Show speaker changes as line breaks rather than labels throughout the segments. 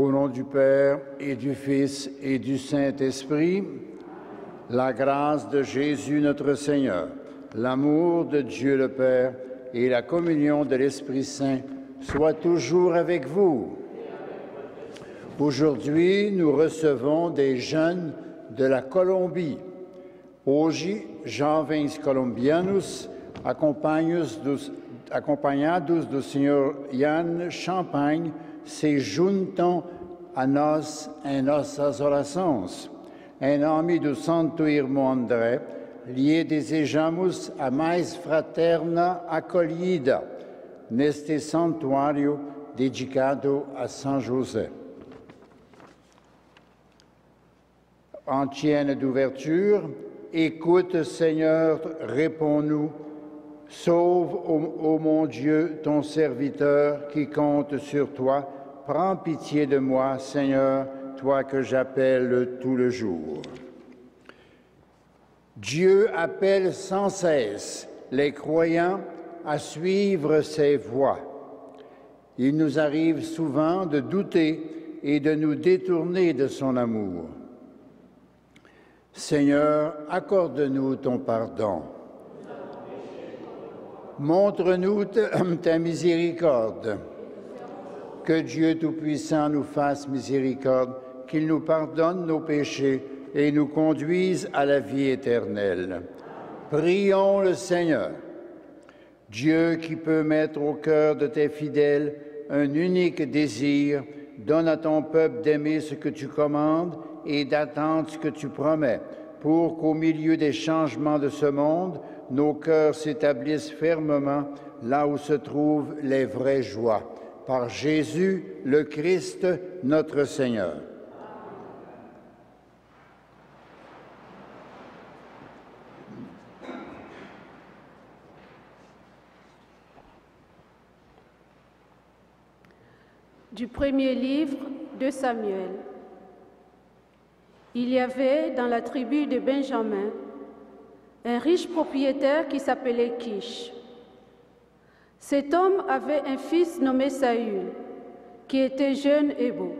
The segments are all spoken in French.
Au nom du Père et du Fils et du Saint-Esprit, la grâce de Jésus notre Seigneur, l'amour de Dieu le Père et la communion de l'Esprit Saint soient toujours avec vous. Aujourd'hui, nous recevons des jeunes de la Colombie. Hoje, jovens colombianos, acompanhados do Sr. Jan Champagne, se juntam a nós em nossas orações. Em nome do Santo Irmão André, lhe desejamos a mais fraterna acolhida neste santuário dedicado a São José. Antienne d'ouverture, écoute Seigneur, réponds-nous. Sauve, ô mon Dieu, ton serviteur qui compte sur toi. Prends pitié de moi, Seigneur, toi que j'appelle tout le jour. Dieu appelle sans cesse les croyants à suivre ses voies. Il nous arrive souvent de douter et de nous détourner de son amour. Seigneur, accorde-nous ton pardon. Montre-nous ta miséricorde. Que Dieu Tout-Puissant nous fasse miséricorde, qu'il nous pardonne nos péchés et nous conduise à la vie éternelle. Prions le Seigneur. Dieu qui peut mettre au cœur de tes fidèles un unique désir, donne à ton peuple d'aimer ce que tu commandes et d'attendre ce que tu promets, pour qu'au milieu des changements de ce monde, nos cœurs s'établissent fermement là où se trouvent les vraies joies. Par Jésus, le Christ, notre Seigneur.
Du premier livre de Samuel. Il y avait dans la tribu de Benjamin un riche propriétaire qui s'appelait Kish. Cet homme avait un fils nommé Saül, qui était jeune et beau.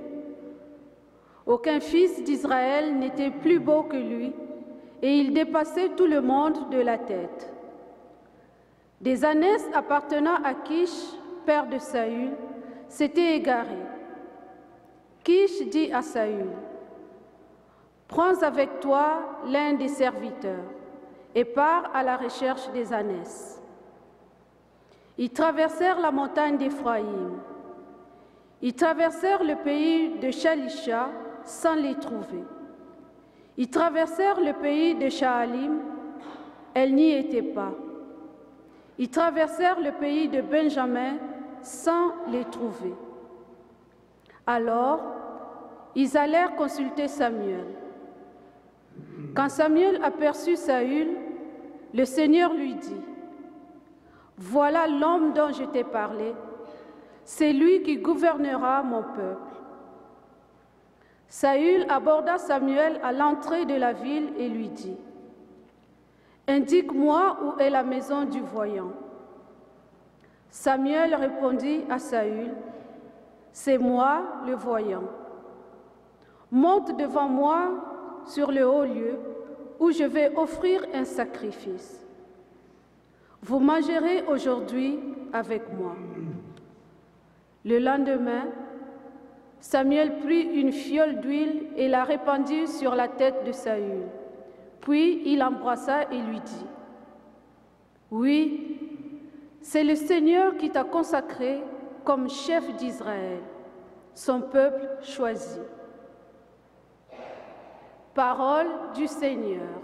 Aucun fils d'Israël n'était plus beau que lui, et il dépassait tout le monde de la tête. Des ânesses appartenant à Kish, père de Saül, s'étaient égarées. Kish dit à Saül, « Prends avec toi l'un des serviteurs et pars à la recherche des ânesses. » Ils traversèrent la montagne d'Éphraïm. Ils traversèrent le pays de Shalisha sans les trouver. Ils traversèrent le pays de Shaalim. Elles n'y étaient pas. Ils traversèrent le pays de Benjamin sans les trouver. Alors, ils allèrent consulter Samuel. Quand Samuel aperçut Saül, le Seigneur lui dit, « Voilà l'homme dont je t'ai parlé, c'est lui qui gouvernera mon peuple. » Saül aborda Samuel à l'entrée de la ville et lui dit, « Indique-moi où est la maison du voyant. » Samuel répondit à Saül, « C'est moi le voyant. Monte devant moi sur le haut lieu où je vais offrir un sacrifice. Vous mangerez aujourd'hui avec moi. » Le lendemain, Samuel prit une fiole d'huile et la répandit sur la tête de Saül. Puis il l'embrassa et lui dit, « Oui, c'est le Seigneur qui t'a consacré comme chef d'Israël, son peuple choisi. » Parole du Seigneur.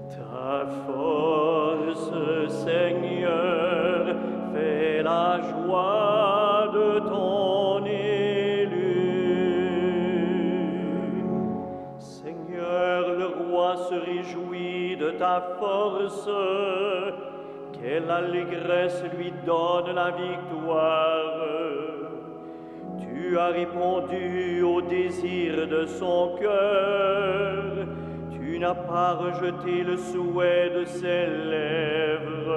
Ta force, Seigneur, fait la joie de ton élu. Seigneur, le roi se réjouit de ta force. Quelle allégresse lui donne la victoire. Tu as répondu au désir de son cœur. Tu Tu n'as pas rejeté le souhait de ses lèvres.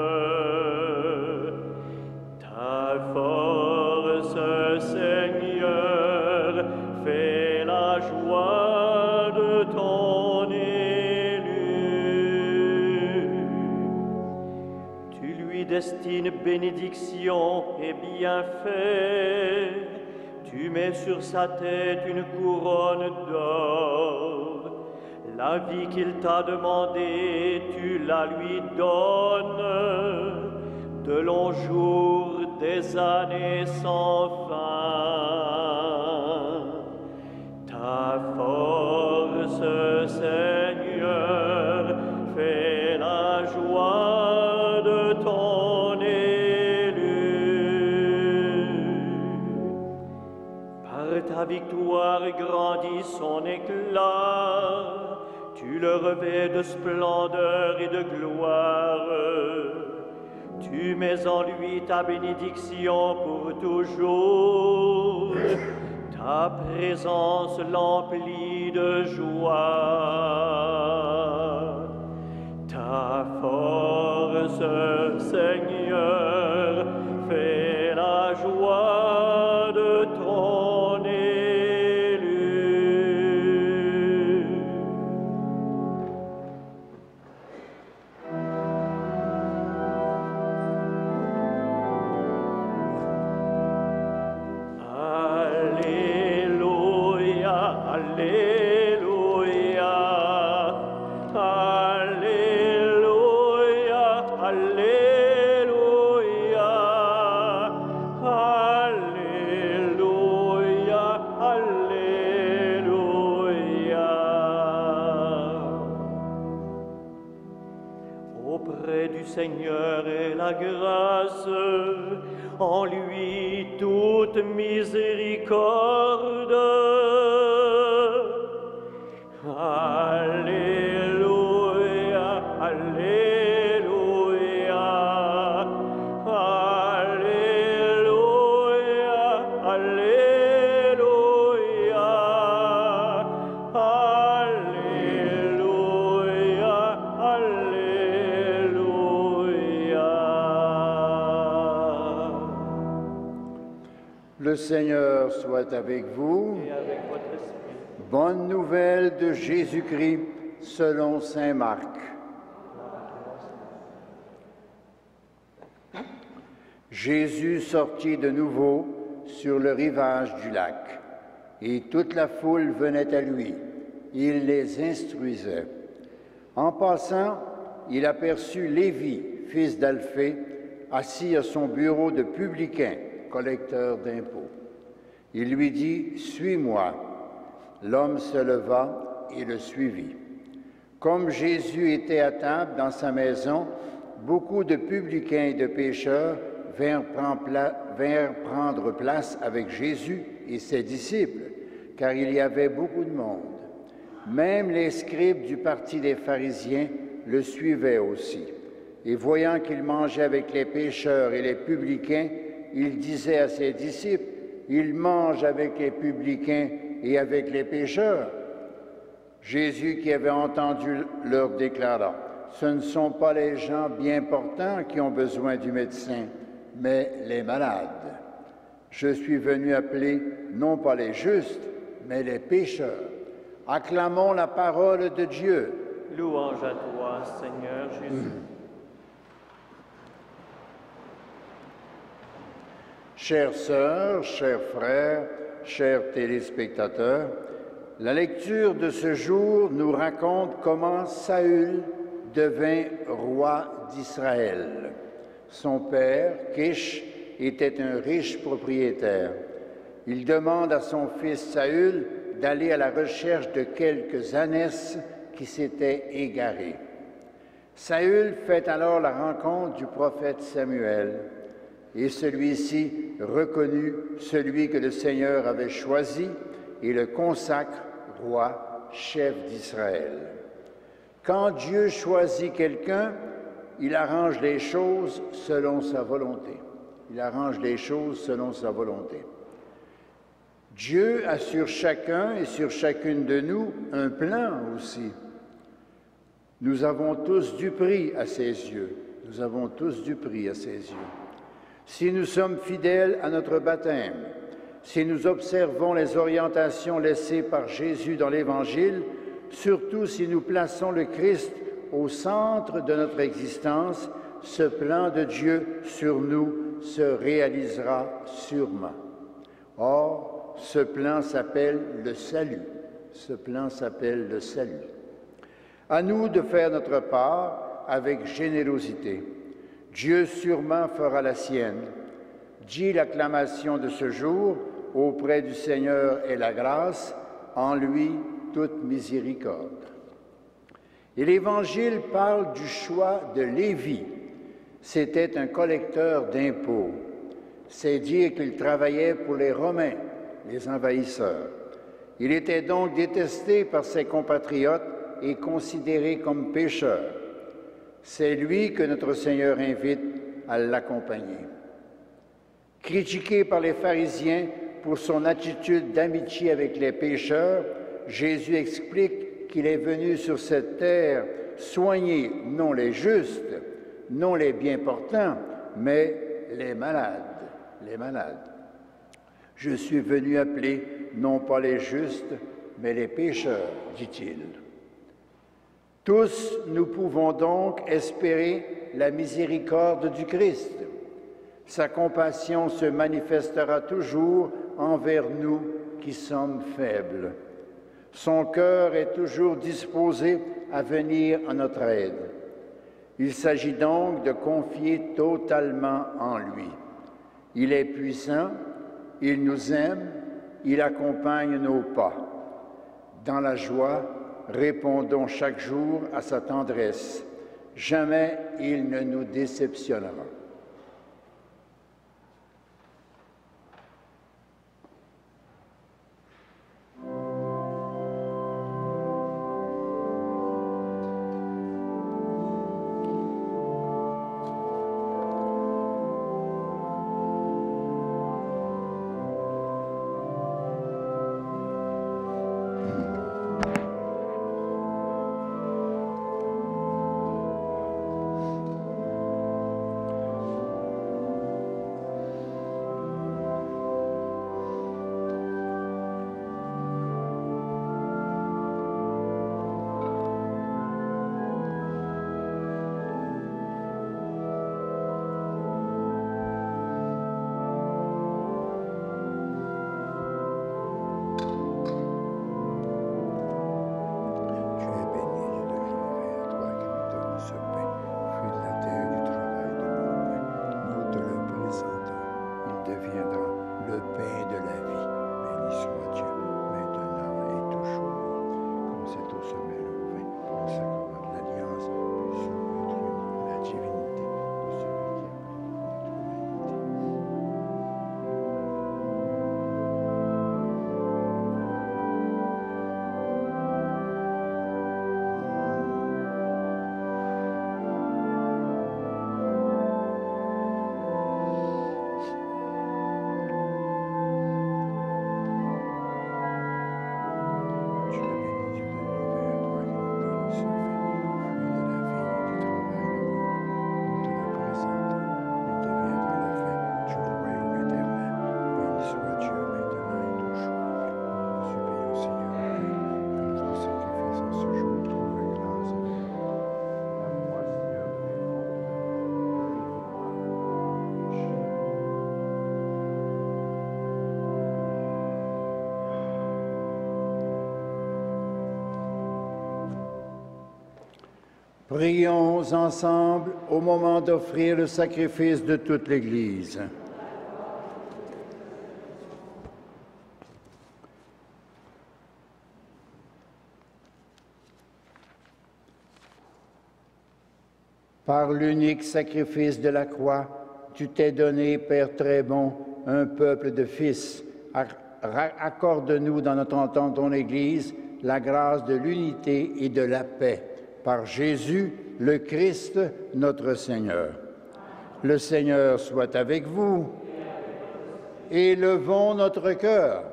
Ta force, Seigneur, fait la joie de ton élu. Tu lui destines bénédiction et bienfait. Tu mets sur sa tête une couronne d'or. La vie qu'il t'a demandée, tu la lui donnes. De longs jours, des années sans fin. Ta force, Seigneur, fait la joie de ton élu. Par ta victoire grandit son éclat. Tu le revêts de splendeur et de gloire. Tu mets en lui ta bénédiction pour toujours. Ta présence l'emplit de joie. Ta force, Seigneur, fait la joie de ton élu. Alléluia, Alléluia, Alléluia, Alléluia, Alléluia. Auprès du Seigneur est la grâce, en lui toute miséricorde. Alléluia, Alléluia, Alléluia, Alléluia, Alléluia, Alléluia.
Le Seigneur soit avec vous.
Et avec votre esprit.
Bonne nouvelle de Jésus-Christ selon saint Marc. Jésus sortit de nouveau sur le rivage du lac, et toute la foule venait à lui. Il les instruisait. En passant, il aperçut Lévi, fils d'Alphée, assis à son bureau de publicain, collecteur d'impôts. Il lui dit « Suis-moi ». L'homme se leva et le suivit. Comme Jésus était à table dans sa maison, beaucoup de publicains et de pécheurs vinrent prendre place avec Jésus et ses disciples, car il y avait beaucoup de monde. Même les scribes du parti des pharisiens le suivaient aussi. Et voyant qu'il mangeait avec les pécheurs et les publicains, il disait à ses disciples, « Il mange avec les publicains et avec les pécheurs. » Jésus, qui avait entendu, leur déclara, « Ce ne sont pas les gens bien portants qui ont besoin du médecin, mais les malades. Je suis venu appeler non pas les justes, mais les pécheurs. » Acclamons la parole de Dieu.
Louange à toi, Seigneur Jésus.
Chères sœurs, chers frères, chers téléspectateurs, la lecture de ce jour nous raconte comment Saül devint roi d'Israël. Son père, Kish, était un riche propriétaire. Il demande à son fils Saül d'aller à la recherche de quelques ânesses qui s'étaient égarées. Saül fait alors la rencontre du prophète Samuel, et celui-ci reconnut celui que le Seigneur avait choisi et le consacre roi, chef d'Israël. Quand Dieu choisit quelqu'un, il arrange les choses selon sa volonté. Il arrange les choses selon sa volonté. Dieu a sur chacun et sur chacune de nous un plan aussi. Nous avons tous du prix à ses yeux. Nous avons tous du prix à ses yeux. Si nous sommes fidèles à notre baptême, si nous observons les orientations laissées par Jésus dans l'Évangile, surtout si nous plaçons le Christ au centre de notre existence, ce plan de Dieu sur nous se réalisera sûrement. Or, ce plan s'appelle le salut. Ce plan s'appelle le salut. À nous de faire notre part avec générosité. Dieu sûrement fera la sienne. Dis l'acclamation de ce jour, auprès du Seigneur est la grâce, en lui toute miséricorde. Et l'Évangile parle du choix de Lévi. C'était un collecteur d'impôts. C'est dire qu'il travaillait pour les Romains, les envahisseurs. Il était donc détesté par ses compatriotes et considéré comme pécheur. C'est lui que notre Seigneur invite à l'accompagner. Critiqué par les pharisiens pour son attitude d'amitié avec les pécheurs, Jésus explique qu'il est venu sur cette terre soigner non les justes, non les bien portants, mais les malades, les malades. Je suis venu appeler non pas les justes, mais les pécheurs, dit-il. Tous, nous pouvons donc espérer la miséricorde du Christ. Sa compassion se manifestera toujours envers nous qui sommes faibles. Son cœur est toujours disposé à venir à notre aide. Il s'agit donc de confier totalement en lui. Il est puissant, il nous aime, il accompagne nos pas. Dans la joie, répondons chaque jour à sa tendresse. Jamais il ne nous déceptionnera. Prions ensemble au moment d'offrir le sacrifice de toute l'Église. Par l'unique sacrifice de la croix, tu t'es donné, Père très bon, un peuple de fils. Accorde-nous dans ton Église la grâce de l'unité et de la paix. Par Jésus, le Christ, notre Seigneur. Le Seigneur soit avec vous. Élevons notre cœur.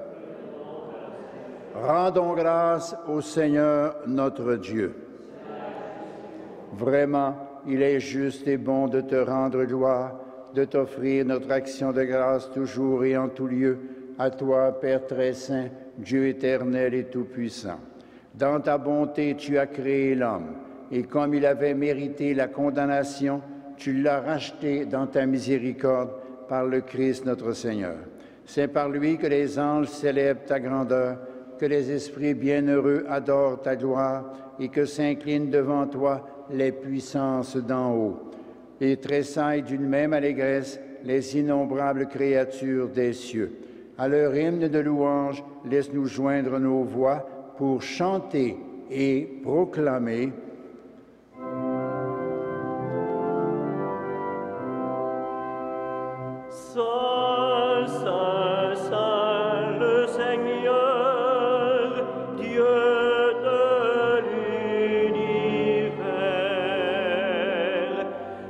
Rendons grâce au Seigneur notre Dieu. Vraiment, il est juste et bon de te rendre gloire, de t'offrir notre action de grâce toujours et en tout lieu, à toi, Père très saint, Dieu éternel et tout-puissant. Dans ta bonté, tu as créé l'homme, et comme il avait mérité la condamnation, tu l'as racheté dans ta miséricorde par le Christ notre Seigneur. C'est par lui que les anges célèbrent ta grandeur, que les esprits bienheureux adorent ta gloire et que s'inclinent devant toi les puissances d'en haut. Et tressaillent d'une même allégresse les innombrables créatures des cieux. À leur hymne de louange, laisse-nous joindre nos voix pour chanter et proclamer.
Saint, Saint, Saint, le Seigneur, Dieu de l'univers.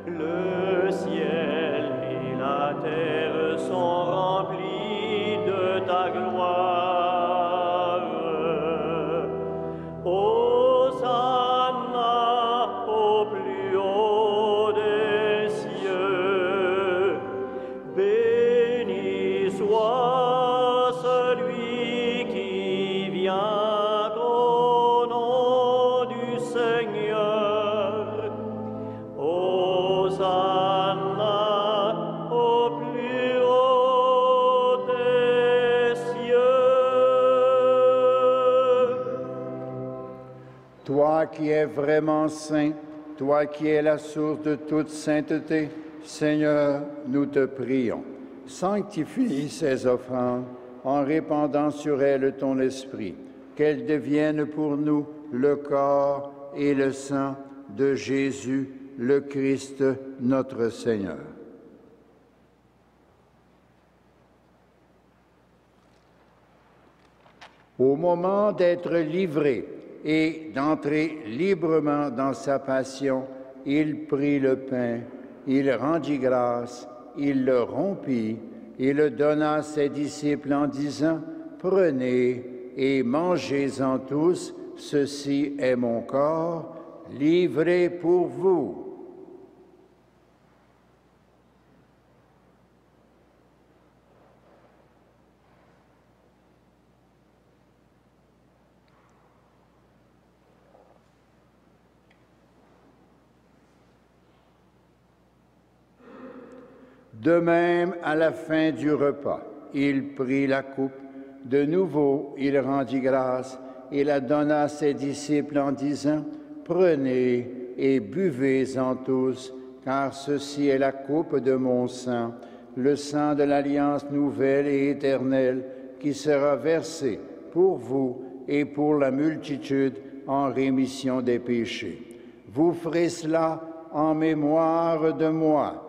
Le ciel et la terre sont remplis de ta gloire. Hosanna au plus haut des cieux. Béni soit celui qui vient au nom du Seigneur. Hosanna au plus haut des cieux.
Toi qui es vraiment saint, toi qui es la source de toute sainteté, Seigneur, nous te prions. Sanctifie ces offrandes en répandant sur elles ton esprit, qu'elles deviennent pour nous le corps et le sang de Jésus, le Christ, notre Seigneur. Au moment d'être livré et d'entrer librement dans sa passion, il prit le pain, il rendit grâce, il le rompit et le donna à ses disciples en disant, « Prenez et mangez-en tous, ceci est mon corps, livré pour vous. » De même, à la fin du repas, il prit la coupe. De nouveau, il rendit grâce et la donna à ses disciples en disant, « Prenez et buvez-en tous, car ceci est la coupe de mon sang, le sang de l'alliance nouvelle et éternelle, qui sera versé pour vous et pour la multitude en rémission des péchés. Vous ferez cela en mémoire de moi. »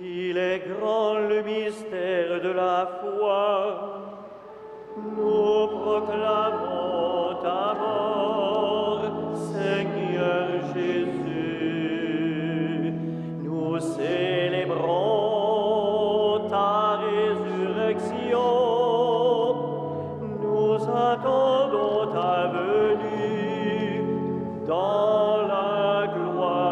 Il est grand le mystère de la foi. Nous proclamons ta mort, Seigneur Jésus. Nous célébrons ta résurrection. Nous attendons ta venue dans la gloire.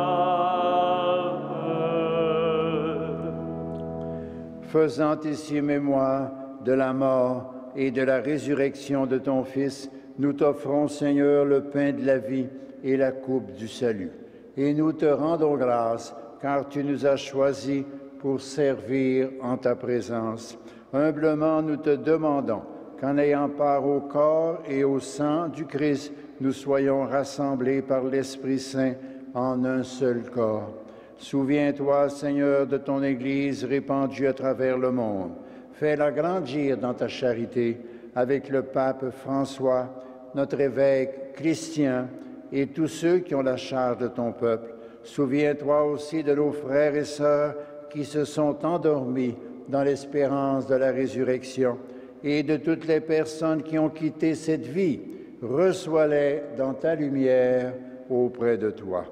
Faisant ici mémoire de la mort et de la résurrection de ton Fils, nous t'offrons, Seigneur, le pain de la vie et la coupe du salut. Et nous te rendons grâce, car tu nous as choisis pour servir en ta présence. Humblement, nous te demandons qu'en ayant part au corps et au sang du Christ, nous soyons rassemblés par l'Esprit Saint en un seul corps. Souviens-toi, Seigneur, de ton Église répandue à travers le monde. Fais-la grandir dans ta charité avec le pape François, notre évêque Christian et tous ceux qui ont la charge de ton peuple. Souviens-toi aussi de nos frères et sœurs qui se sont endormis dans l'espérance de la résurrection et de toutes les personnes qui ont quitté cette vie. Reçois-les dans ta lumière auprès de toi.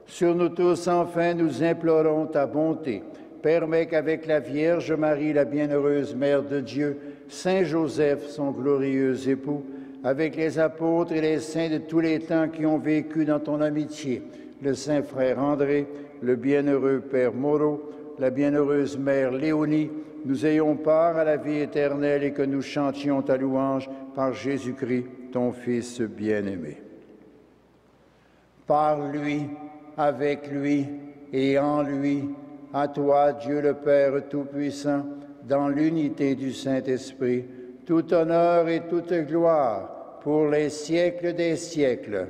Sur nous tous, enfin, nous implorons ta bonté. Permets qu'avec la Vierge Marie, la bienheureuse Mère de Dieu, Saint Joseph, son glorieux époux, avec les apôtres et les saints de tous les temps qui ont vécu dans ton amitié, le saint frère André, le bienheureux Père Moreau, la bienheureuse Mère Léonie, nous ayons part à la vie éternelle et que nous chantions ta louange par Jésus-Christ, ton Fils bien-aimé. Par lui, avec lui et en lui, à toi, Dieu le Père Tout-Puissant, dans l'unité du Saint-Esprit, tout honneur et toute gloire pour les siècles des siècles.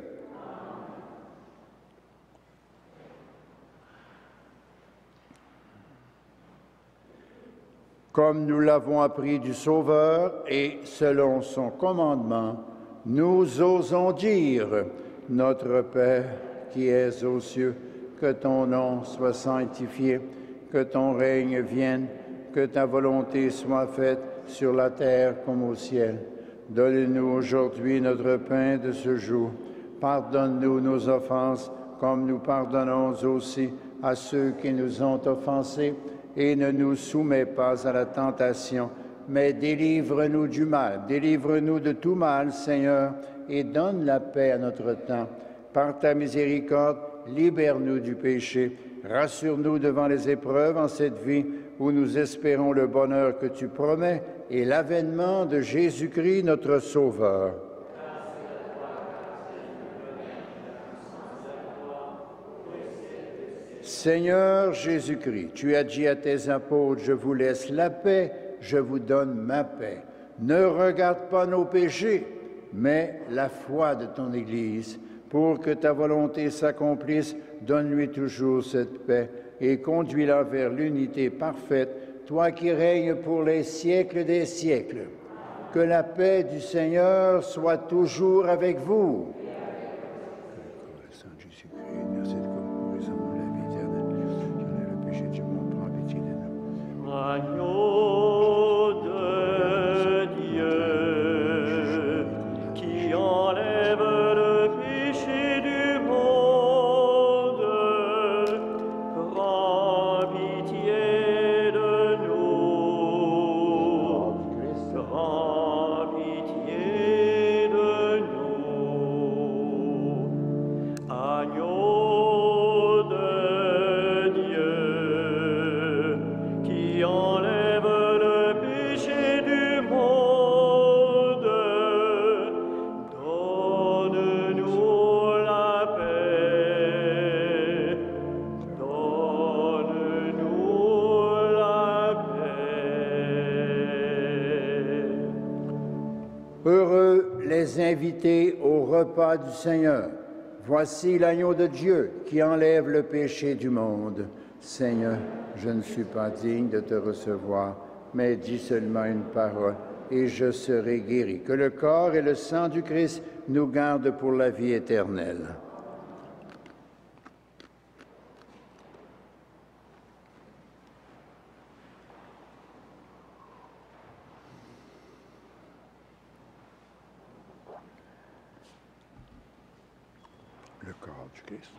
Comme nous l'avons appris du Sauveur et selon son commandement, nous osons dire, Notre Père qui es aux cieux, que ton nom soit sanctifié, que ton règne vienne, que ta volonté soit faite sur la terre comme au ciel. Donne-nous aujourd'hui notre pain de ce jour. Pardonne-nous nos offenses, comme nous pardonnons aussi à ceux qui nous ont offensés. Et ne nous soumets pas à la tentation, mais délivre-nous du mal. Délivre-nous de tout mal, Seigneur, et donne la paix à notre temps. Par ta miséricorde, libère-nous du péché. Rassure-nous devant les épreuves en cette vie où nous espérons le bonheur que tu promets et l'avènement de Jésus-Christ, notre Sauveur. Seigneur Jésus-Christ, tu as dit à tes apôtres, je vous laisse la paix, je vous donne ma paix. Ne regarde pas nos péchés, mais la foi de ton Église. Pour que ta volonté s'accomplisse, donne-lui toujours cette paix et conduis-la vers l'unité parfaite, toi qui règnes pour les siècles des siècles. Que la paix du Seigneur soit toujours avec vous.
Agneau de Dieu, qui enlève le péché du monde, prends pitié de nous, prends pitié de nous. Agneau de Dieu, qui enlève le péché du monde, donne-nous la paix, donne-nous la paix.
Heureux les invités au repas du Seigneur. Voici l'agneau de Dieu qui enlève le péché du monde. Seigneur, je ne suis pas digne de te recevoir, mais dis seulement une parole et je serai guéri. Que le corps et le sang du Christ nous gardent pour la vie éternelle. Le corps du Christ.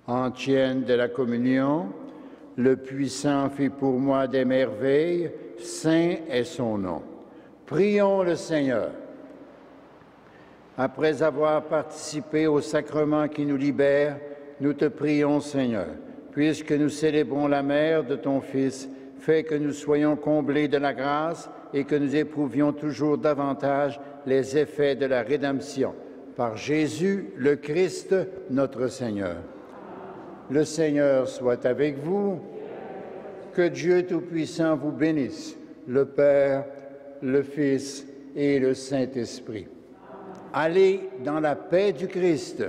Antienne de la communion, le puissant fit pour moi des merveilles, saint est son nom. Prions le Seigneur. Après avoir participé au sacrement qui nous libère, nous te prions, Seigneur, puisque nous célébrons la mère de ton Fils, fais que nous soyons comblés de la grâce et que nous éprouvions toujours davantage les effets de la rédemption. Par Jésus, le Christ, notre Seigneur. Le Seigneur soit avec vous. Que Dieu Tout-Puissant vous bénisse, le Père, le Fils et le Saint-Esprit. Allez dans la paix du Christ.